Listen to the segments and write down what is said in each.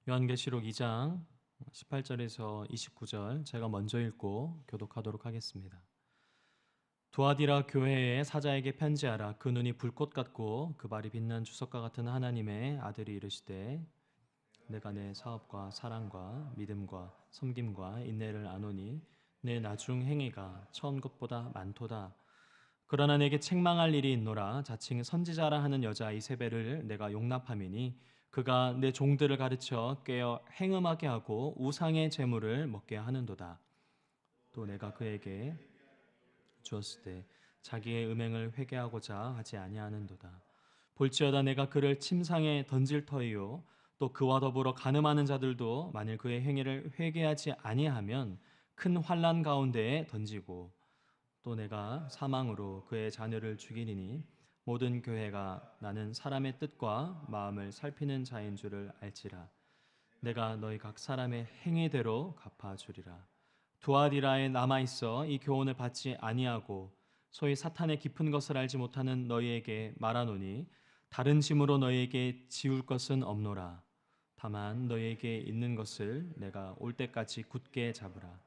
요한계시록 2장 18절에서 29절 제가 먼저 읽고 교독하도록 하겠습니다. 두아디라 교회의 사자에게 편지하라. 그 눈이 불꽃 같고 그 발이 빛난 주석과 같은 하나님의 아들이 이르시되 내가 내 사업과 사랑과 믿음과 섬김과 인내를 아노니 내 나중 행위가 처음 것보다 많도다. 그러나 내게 책망할 일이 있노라. 자칭 선지자라 하는 여자 이세벨을 내가 용납함이니 그가 내 종들을 가르쳐 꿰어 행음하게 하고 우상의 제물을 먹게 하는도다. 또 내가 그에게 주었을 때 자기의 음행을 회개하고자 하지 아니하는도다. 볼지어다 내가 그를 침상에 던질 터이요 또 그와 더불어 간음하는 자들도 만일 그의 행위를 회개하지 아니하면 큰 환난 가운데에 던지고 또 내가 사망으로 그의 자녀를 죽이리니 모든 교회가 나는 사람의 뜻과 마음을 살피는 자인 줄을 알지라. 내가 너희 각 사람의 행위대로 갚아주리라. 두아디라에 남아있어 이 교훈을 받지 아니하고 소위 사탄의 깊은 것을 알지 못하는 너희에게 말하노니 다른 짐으로 너희에게 지울 것은 없노라. 다만 너희에게 있는 것을 내가 올 때까지 굳게 잡으라.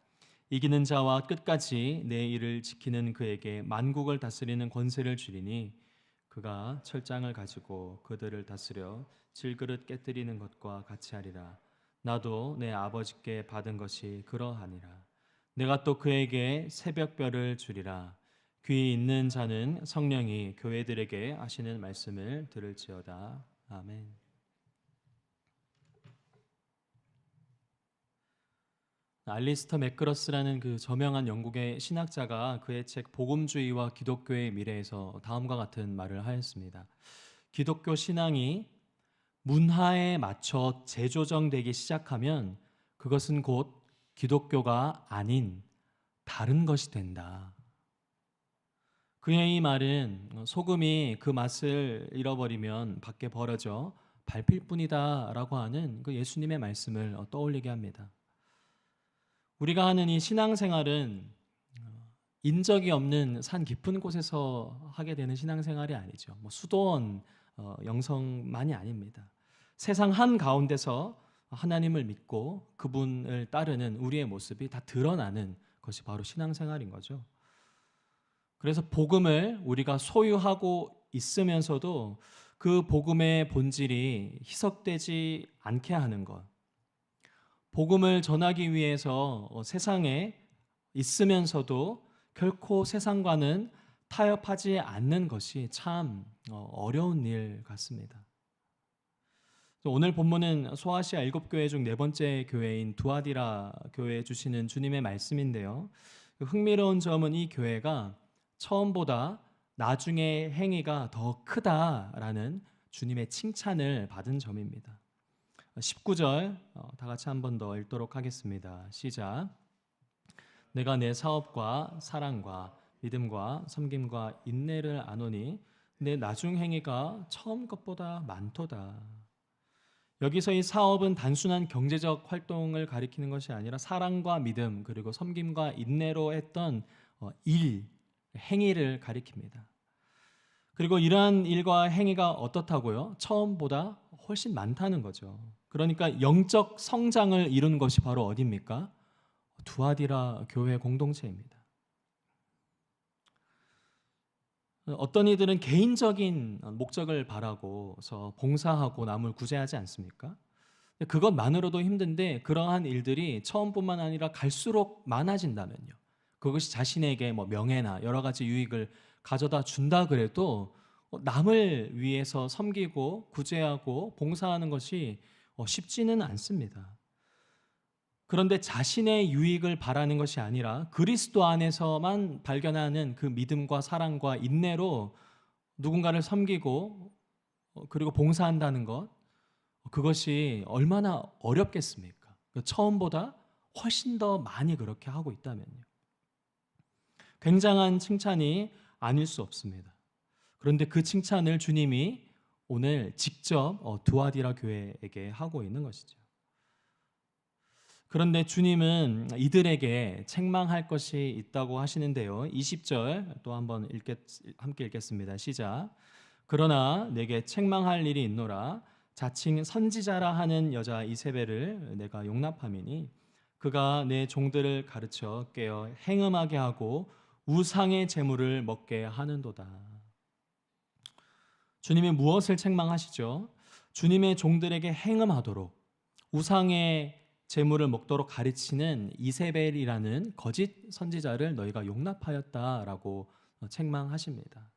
이기는 자와 끝까지 내 일을 지키는 그에게 만국을 다스리는 권세를 주리니 그가 철장을 가지고 그들을 다스려 질그릇 깨뜨리는 것과 같이 하리라. 나도 내 아버지께 받은 것이 그러하니라. 내가 또 그에게 새벽별을 주리라. 귀 있는 자는 성령이 교회들에게 하시는 말씀을 들을지어다. 아멘. 알리스터 맥그러스라는 그 저명한 영국의 신학자가 그의 책 복음주의와 기독교의 미래에서 다음과 같은 말을 하였습니다. 기독교 신앙이 문화에 맞춰 재조정되기 시작하면 그것은 곧 기독교가 아닌 다른 것이 된다. 그의 이 말은 소금이 그 맛을 잃어버리면 밖에 버려져 밟힐 뿐이다 라고 하는 그 예수님의 말씀을 떠올리게 합니다. 우리가 하는 이 신앙생활은 인적이 없는 산 깊은 곳에서 하게 되는 신앙생활이 아니죠. 수도원 영성만이 아닙니다. 세상 한 가운데서 하나님을 믿고 그분을 따르는 우리의 모습이 다 드러나는 것이 바로 신앙생활인 거죠. 그래서 복음을 우리가 소유하고 있으면서도 그 복음의 본질이 희석되지 않게 하는 것, 복음을 전하기 위해서 세상에 있으면서도 결코 세상과는 타협하지 않는 것이 참 어려운 일 같습니다. 오늘 본문은 소아시아 7교회 중 4번째 교회인 두아디라 교회에 주시는 주님의 말씀인데요. 흥미로운 점은 이 교회가 처음보다 나중의 행위가 더 크다라는 주님의 칭찬을 받은 점입니다. 19절 다 같이 한 번 더 읽도록 하겠습니다. 시작. 내가 내 사업과 사랑과 믿음과 섬김과 인내를 아노니 내 나중 행위가 처음 것보다 많도다. 여기서 이 사업은 단순한 경제적 활동을 가리키는 것이 아니라 사랑과 믿음 그리고 섬김과 인내로 했던 행위를 가리킵니다. 그리고 이러한 일과 행위가 어떻다고요? 처음보다 훨씬 많다는 거죠. 그러니까 영적 성장을 이룬 것이 바로 어디입니까? 두아디라 교회 공동체입니다. 어떤 이들은 개인적인 목적을 바라고서 봉사하고 남을 구제하지 않습니까? 그것만으로도 힘든데 그러한 일들이 처음뿐만 아니라 갈수록 많아진다면요. 그것이 자신에게 명예나 여러 가지 유익을 가져다 준다 그래도 남을 위해서 섬기고 구제하고 봉사하는 것이 쉽지는 않습니다. 그런데 자신의 유익을 바라는 것이 아니라 그리스도 안에서만 발견하는 그 믿음과 사랑과 인내로 누군가를 섬기고 그리고 봉사한다는 것, 그것이 얼마나 어렵겠습니까? 처음보다 훨씬 더 많이 그렇게 하고 있다면요. 굉장한 칭찬이 아닐 수 없습니다. 그런데 그 칭찬을 주님이 오늘 직접 두아디라 교회에게 하고 있는 것이죠. 그런데 주님은 이들에게 책망할 것이 있다고 하시는데요. 20절 또 한번 함께 읽겠습니다. 시작. 그러나 내게 책망할 일이 있노라. 자칭 선지자라 하는 여자 이세벨을 내가 용납함이니 그가 내 종들을 가르쳐 깨어 행음하게 하고 우상의 제물을 먹게 하는도다. 주님이 무엇을 책망하시죠? 주님의 종들에게 행음하도록 우상의 제물을 먹도록 가르치는 이세벨이라는 거짓 선지자를 너희가 용납하였다라고 책망하십니다.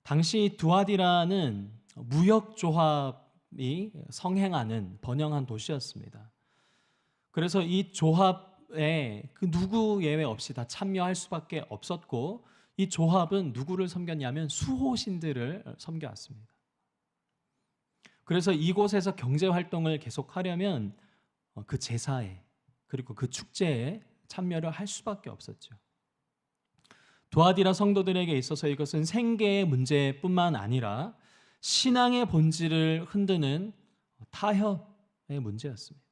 당시 두아디라는 무역 조합이 성행하는 번영한 도시였습니다. 그래서 이 조합에 그 누구 예외 없이 다 참여할 수밖에 없었고, 이 조합은 누구를 섬겼냐면 수호신들을 섬겨왔습니다. 그래서 이곳에서 경제 활동을 계속하려면 그 제사에 그리고 그 축제에 참여를 할 수밖에 없었죠. 두아디라 성도들에게 있어서 이것은 생계의 문제뿐만 아니라 신앙의 본질을 흔드는 타협의 문제였습니다.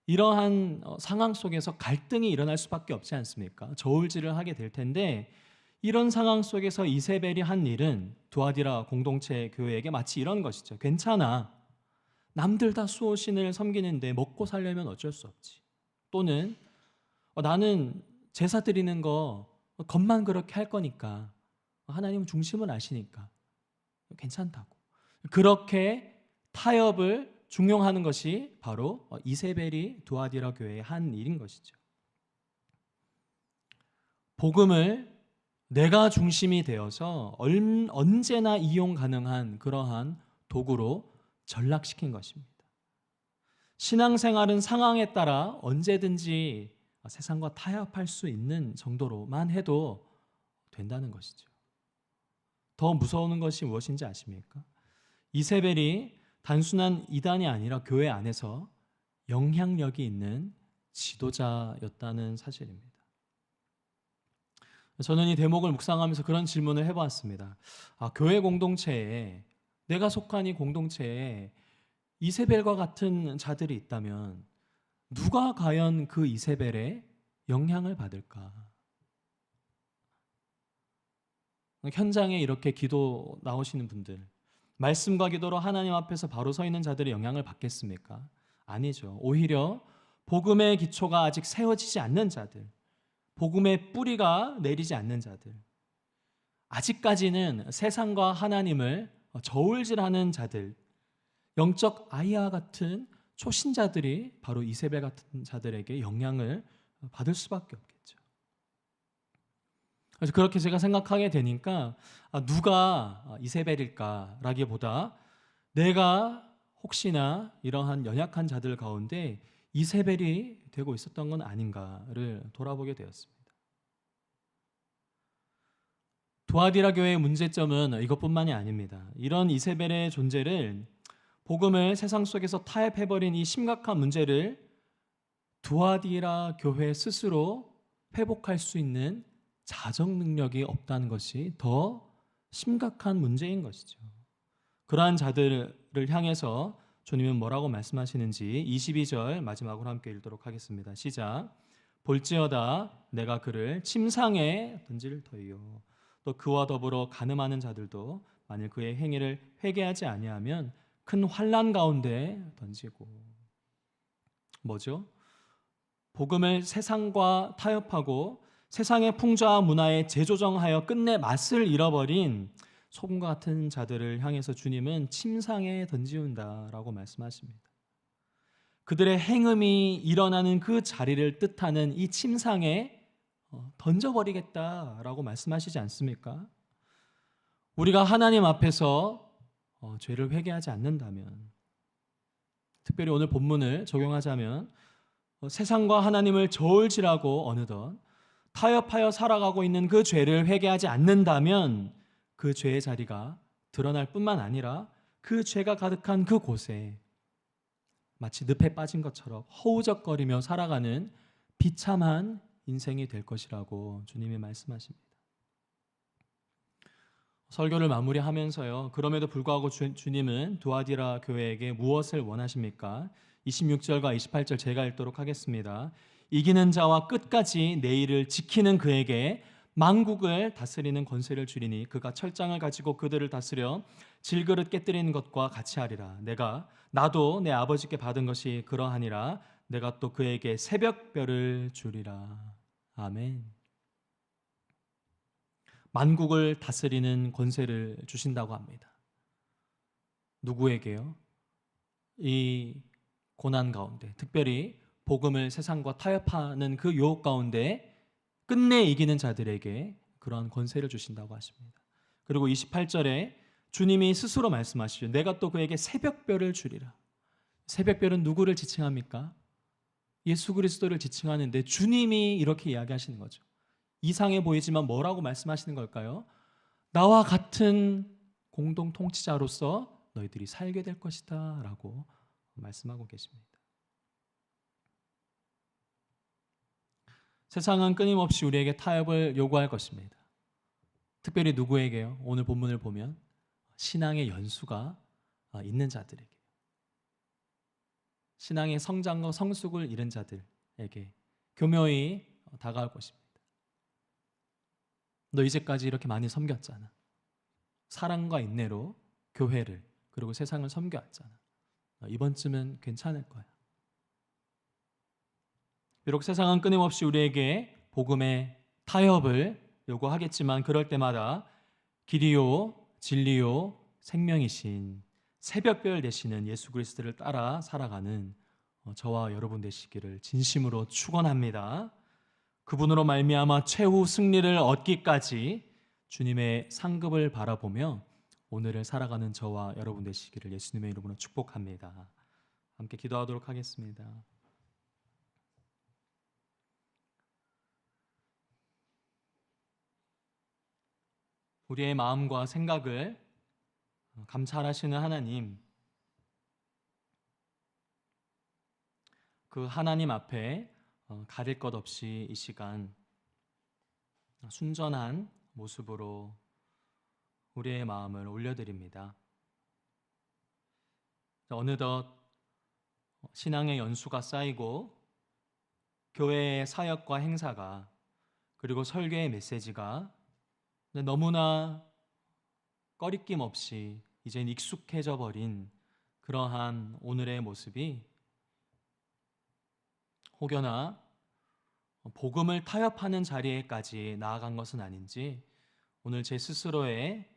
이러한 상황 속에서 갈등이 일어날 수밖에 없지 않습니까? 저울질을 하게 될 텐데, 이런 상황 속에서 이세벨이 한 일은 두아디라 공동체 교회에게 마치 이런 것이죠. 괜찮아. 남들 다 수호신을 섬기는데 먹고 살려면 어쩔 수 없지. 또는 나는 제사 드리는 거 겉만 그렇게 할 거니까, 하나님은 중심을 아시니까 괜찮다고. 그렇게 타협을 중용하는 것이 바로 이세벨이 두아디라 교회의 한 일인 것이죠. 복음을 내가 중심이 되어서 언제나 이용 가능한 그러한 도구로 전락시킨 것입니다. 신앙생활은 상황에 따라 언제든지 세상과 타협할 수 있는 정도로만 해도 된다는 것이죠. 더 무서운 것이 무엇인지 아십니까? 이세벨이 단순한 이단이 아니라 교회 안에서 영향력이 있는 지도자였다는 사실입니다. 저는 이 대목을 묵상하면서 그런 질문을 해보았습니다. 교회 공동체에, 내가 속한 이 공동체에 이세벨과 같은 자들이 있다면 누가 과연 그 이세벨의 영향을 받을까? 현장에 이렇게 기도 나오시는 분들, 말씀과 기도로 하나님 앞에서 바로 서 있는 자들의 영향을 받겠습니까? 아니죠. 오히려 복음의 기초가 아직 세워지지 않는 자들, 복음의 뿌리가 내리지 않는 자들, 아직까지는 세상과 하나님을 저울질하는 자들, 영적 아이와 같은 초신자들이 바로 이세벨 같은 자들에게 영향을 받을 수밖에 없겠죠. 그래서 그렇게 제가 생각하게 되니까 누가 이세벨일까라기보다 내가 혹시나 이러한 연약한 자들 가운데 이세벨이 되고 있었던 건 아닌가를 돌아보게 되었습니다. 두아디라 교회의 문제점은 이것뿐만이 아닙니다. 이런 이세벨의 존재를, 복음을 세상 속에서 타협해버린 이 심각한 문제를 두아디라 교회 스스로 회복할 수 있는 자정 능력이 없다는 것이 더 심각한 문제인 것이죠. 그러한 자들을 향해서 주님은 뭐라고 말씀하시는지 22절 마지막으로 함께 읽도록 하겠습니다. 시작. 볼지어다 내가 그를 침상에 던질 터이요. 또 그와 더불어 간음하는 자들도 만일 그의 행위를 회개하지 아니하면 큰 환난 가운데 던지고. 뭐죠? 복음을 세상과 타협하고 세상의 풍조와 문화에 재조정하여 끝내 맛을 잃어버린 소금과 같은 자들을 향해서 주님은 침상에 던지운다라고 말씀하십니다. 그들의 행음이 일어나는 그 자리를 뜻하는 이 침상에 던져버리겠다라고 말씀하시지 않습니까? 우리가 하나님 앞에서 죄를 회개하지 않는다면, 특별히 오늘 본문을 적용하자면 세상과 하나님을 저울질하고 어느덧 타협하여 살아가고 있는 그 죄를 회개하지 않는다면 그 죄의 자리가 드러날 뿐만 아니라 그 죄가 가득한 그 곳에 마치 늪에 빠진 것처럼 허우적거리며 살아가는 비참한 인생이 될 것이라고 주님이 말씀하십니다. 설교를 마무리하면서요, 그럼에도 불구하고 주님은 두아디라 교회에게 무엇을 원하십니까? 26절과 28절 제가 읽도록 하겠습니다. 이기는 자와 끝까지 내 일을 지키는 그에게 만국을 다스리는 권세를 주리니 그가 철장을 가지고 그들을 다스려 질그릇 깨뜨리는 것과 같이 하리라. 나도 내 아버지께 받은 것이 그러하니라. 내가 또 그에게 새벽별을 주리라. 아멘. 만국을 다스리는 권세를 주신다고 합니다. 누구에게요? 이 고난 가운데, 특별히 복음을 세상과 타협하는 그 유혹 가운데 끝내 이기는 자들에게 그러한 권세를 주신다고 하십니다. 그리고 28절에 주님이 스스로 말씀하시죠. 내가 또 그에게 새벽별을 주리라. 새벽별은 누구를 지칭합니까? 예수 그리스도를 지칭하는데 주님이 이렇게 이야기하시는 거죠. 이상해 보이지만 뭐라고 말씀하시는 걸까요? 나와 같은 공동 통치자로서 너희들이 살게 될 것이다 라고 말씀하고 계십니다. 세상은 끊임없이 우리에게 타협을 요구할 것입니다. 특별히 누구에게요? 오늘 본문을 보면 신앙의 연수가 있는 자들에게, 신앙의 성장과 성숙을 이룬 자들에게 교묘히 다가올 것입니다. 너 이제까지 이렇게 많이 섬겼잖아. 사랑과 인내로 교회를 그리고 세상을 섬겨왔잖아. 이번쯤은 괜찮을 거야. 비록 세상은 끊임없이 우리에게 복음의 타협을 요구하겠지만 그럴 때마다 길이요 진리요 생명이신 새벽별 되시는 예수 그리스도를 따라 살아가는 저와 여러분 되시기를 진심으로 축원합니다. 그분으로 말미암아 최후 승리를 얻기까지 주님의 상급을 바라보며 오늘을 살아가는 저와 여러분 되시기를 예수님의 이름으로 축복합니다. 함께 기도하도록 하겠습니다. 우리의 마음과 생각을 감찰하시는 하나님, 그 하나님 앞에 가릴 것 없이 이 시간 순전한 모습으로 우리의 마음을 올려드립니다. 어느덧 신앙의 연수가 쌓이고 교회의 사역과 행사가 그리고 설교의 메시지가 너무나 꺼리낌 없이 이젠 익숙해져 버린 그러한 오늘의 모습이 혹여나 복음을 타협하는 자리에까지 나아간 것은 아닌지 오늘 제 스스로의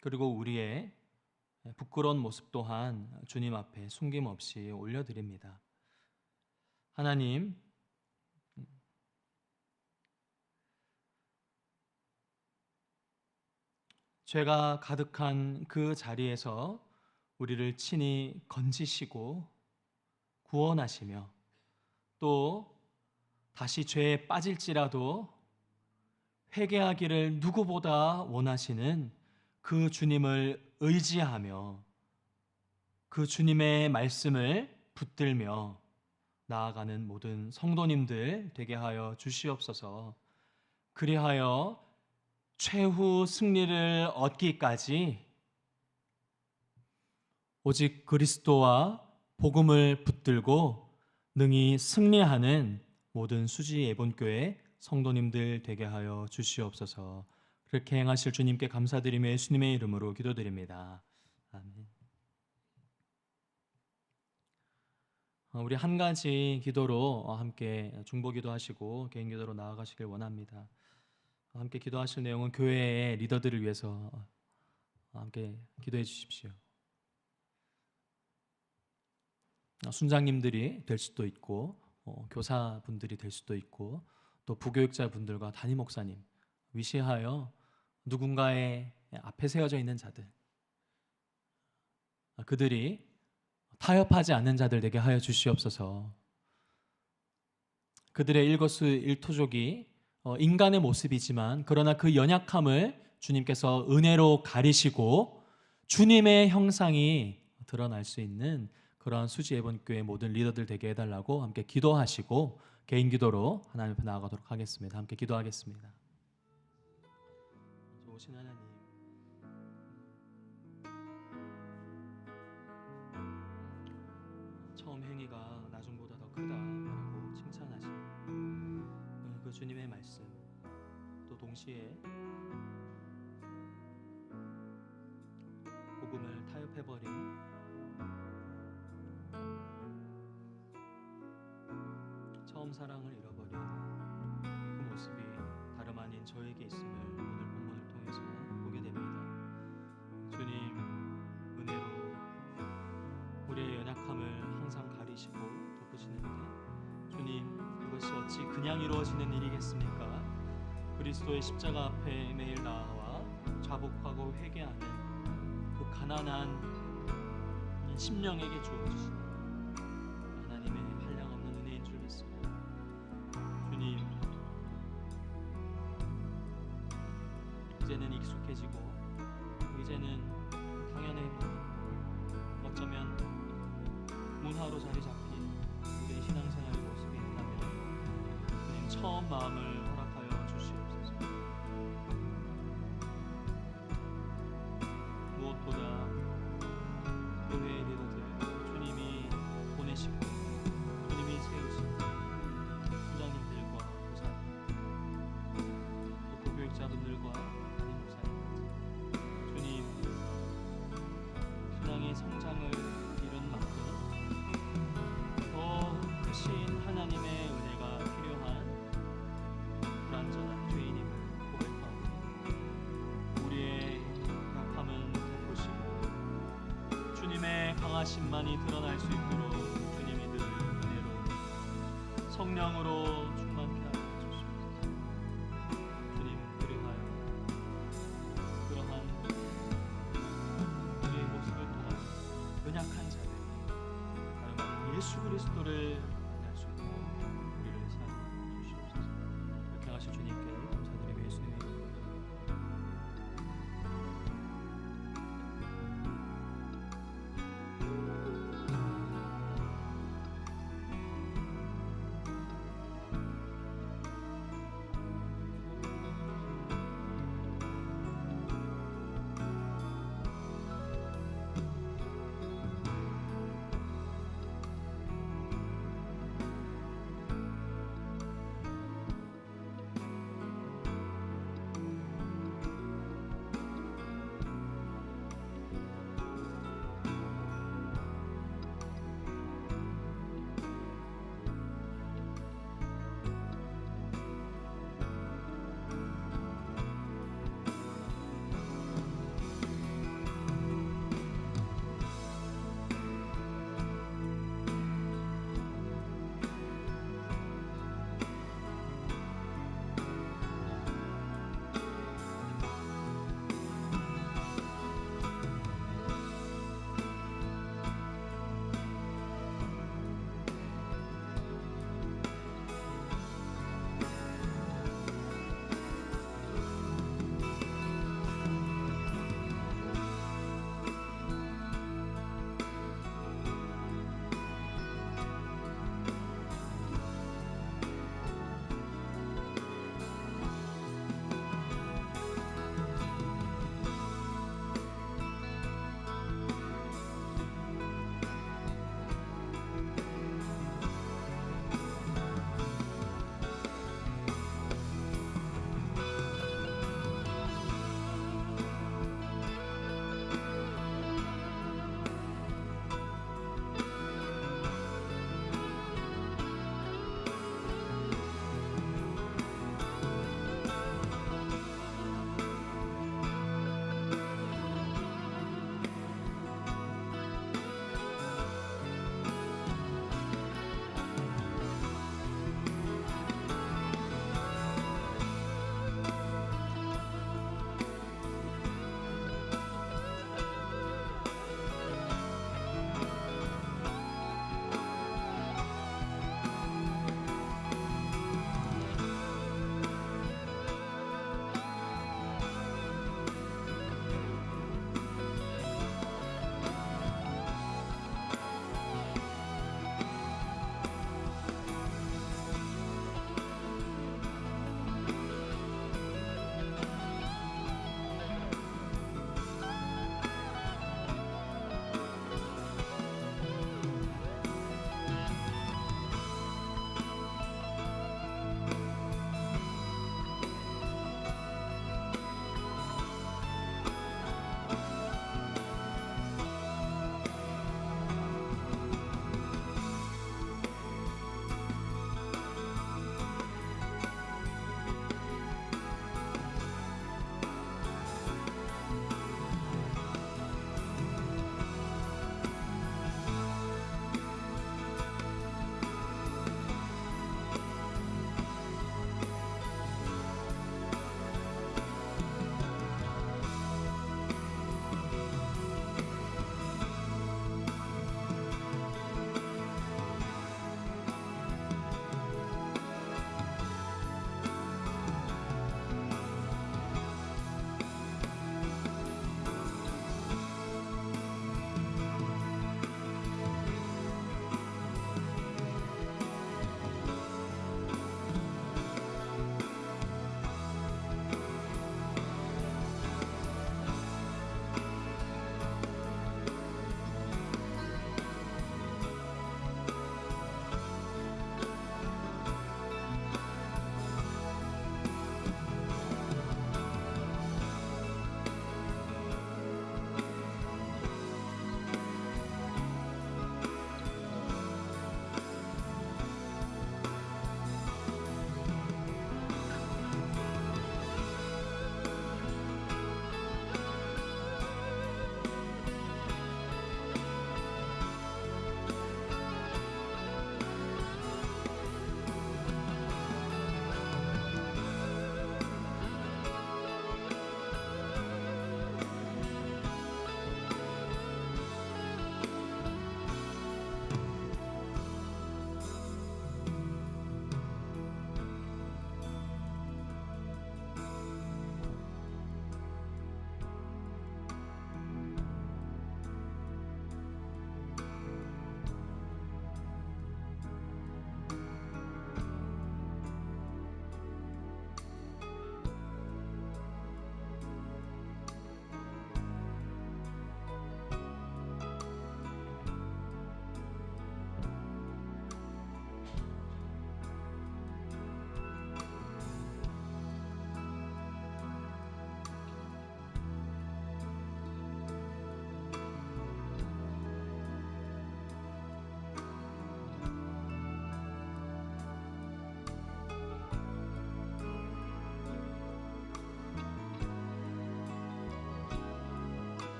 그리고 우리의 부끄러운 모습 또한 주님 앞에 숨김없이 올려드립니다. 하나님, 죄가 가득한 그 자리에서 우리를 친히 건지시고 구원하시며 또 다시 죄에 빠질지라도 회개하기를 누구보다 원하시는 그 주님을 의지하며 그 주님의 말씀을 붙들며 나아가는 모든 성도님들 되게 하여 주시옵소서. 그리하여 최후 승리를 얻기까지 오직 그리스도와 복음을 붙들고 능히 승리하는 모든 수지 예본교회 성도님들 되게 하여 주시옵소서. 그렇게 행하실 주님께 감사드리며 예수님의 이름으로 기도드립니다. 아멘. 우리 한 가지 기도로 함께 중보기도 하시고 개인 기도로 나아가시길 원합니다. 함께 기도하실 내용은 교회의 리더들을 위해서 함께 기도해 주십시오. 순장님들이 될 수도 있고 교사분들이 될 수도 있고 또 부교육자분들과 담임 목사님 위시하여 누군가의 앞에 세워져 있는 자들, 그들이 타협하지 않는 자들 되게 하여 주시옵소서. 그들의 일거수일투족이 인간의 모습이지만 그러나 그 연약함을 주님께서 은혜로 가리시고 주님의 형상이 드러날 수 있는 그러한 수지 예본교회 모든 리더들 되게 해달라고 함께 기도하시고 개인 기도로 하나님 앞에 나아가도록 하겠습니다. 함께 기도하겠습니다. 좋으신 하나님, 처음 행위가 나중보다 더 크다라고 칭찬하신 그 주님의 말씀, 또 동시에 첫사랑을 잃어버린 그 모습이 다름 아닌 저에게 있음을 오늘 본문을 통해서 보게 됩니다. 주님 은혜로 우리의 연약함을 항상 가리시고 덮으시는데, 주님 그것이 어찌 그냥 이루어지는 일이겠습니까? 그리스도의 십자가 앞에 매일 나아와 자복하고 회개하는 그 가난한 심령에게 주어주시는 하나님의 한량없는 은혜인 줄 믿습니다. 주님, 이제는 익숙해지고 이제는 당연해도 어쩌면 문화로 자리 잡힌 우리의 신앙생활의 모습이 있다면 주님 처음 마음을 허락하여 주시옵소서. 무엇보다 교회의 리더들 주님이 보내시고 주님이 세우신 부장님들과 교사님, 또 교육자분들과 담임 목사님까지 주님 신앙의 성장을 이룬 만큼 더 크신 하나님의 은혜가 필요한 불완전한 죄인임을 고백하고 우리의 약함은 덮으시고 주님의 강하심만이 드러날 수 있도록 주님이 늘 은혜로 성령으로 충만케 하여 주시옵소서. 주님 그리하여 그러한 우리의 모습을 통하여 연약한 자들이 다름 아닌 예수 그리스도를